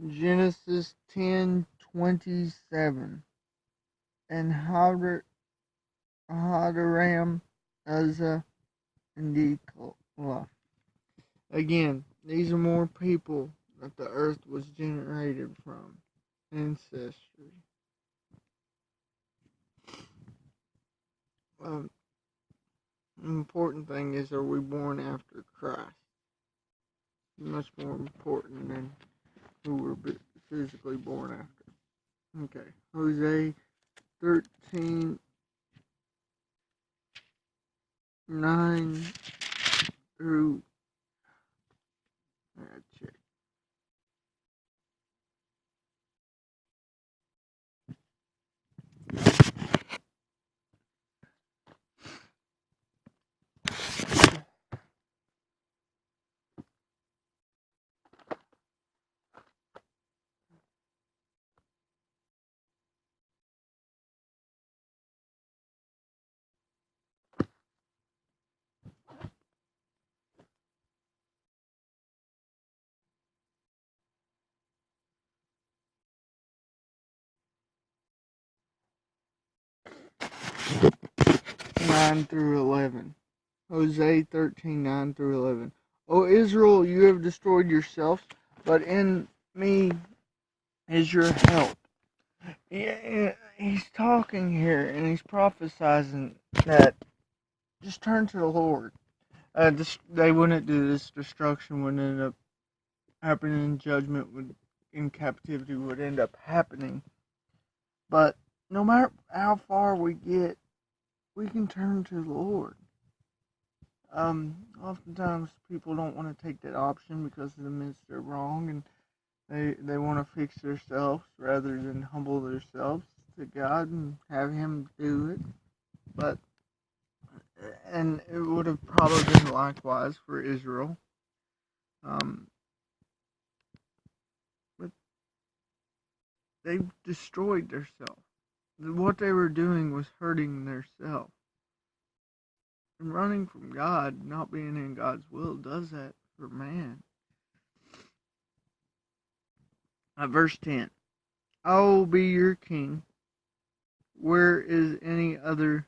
Genesis 10:27. And Hadoram, Uzzah, and Diklah. Again, these are more people that the earth was generated from. Ancestry. Um, the important thing is, are we born after Christ? Much more important than who we're physically born after. Okay, Hosea 13:9 through, check. 9 through 11. Hosea 13:9 through 11. O Israel, you have destroyed yourselves, but in me is your help. He's talking here, and he's prophesying that just turn to the Lord. They wouldn't do this. Destruction would end up happening. Judgment would, in captivity, would end up happening. But no matter how far we get, we can turn to the Lord. Oftentimes people don't want to take that option because it admits they're wrong, and they want to fix themselves rather than humble themselves to God and have Him do it. And it would have probably been likewise for Israel. But they destroyed themselves. What they were doing was hurting themselves. And running from God, not being in God's will, does that for man. Verse 10. I will be your king. Where is any other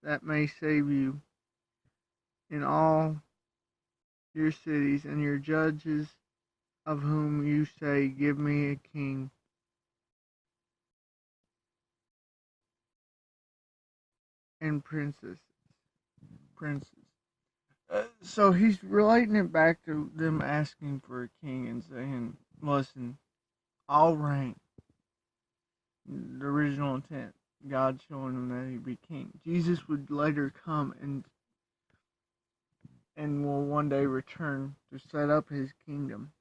that may save you? In all your cities and your judges, of whom you say, give me a king. And princes. So he's relating it back to them asking for a king and saying, listen, I'll reign. The original intent. God showing them that he'd be king. Jesus would later come and will one day return to set up his kingdom.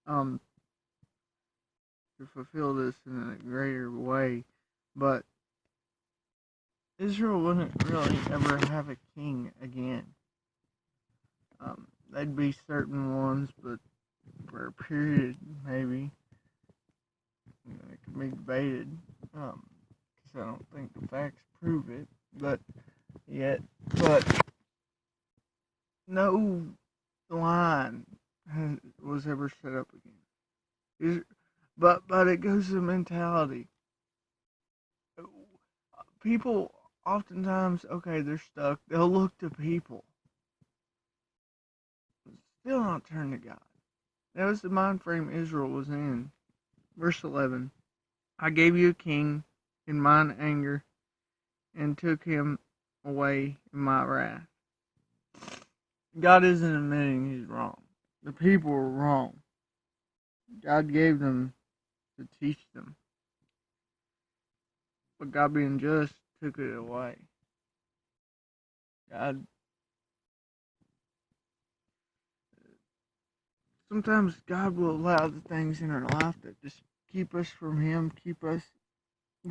To fulfill this in a greater way. But Israel wouldn't really ever have a king again. They'd be certain ones, but for a period, maybe. It could be debated, because I don't think the facts prove it. But no line was ever set up again. But it goes to the mentality. People oftentimes, okay, they're stuck. They'll look to people. Still not turn to God. That was the mind frame Israel was in. Verse 11. I gave you a king in mine anger and took him away in my wrath. God isn't admitting he's wrong. The people were wrong. God gave them to teach them. But God being just took it away. Sometimes God will allow the things in our life that just keep us from Him, keep us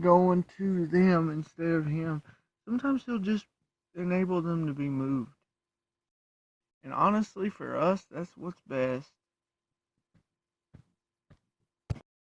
going to them instead of Him. Sometimes He'll just enable them to be moved. And honestly, for us, that's what's best.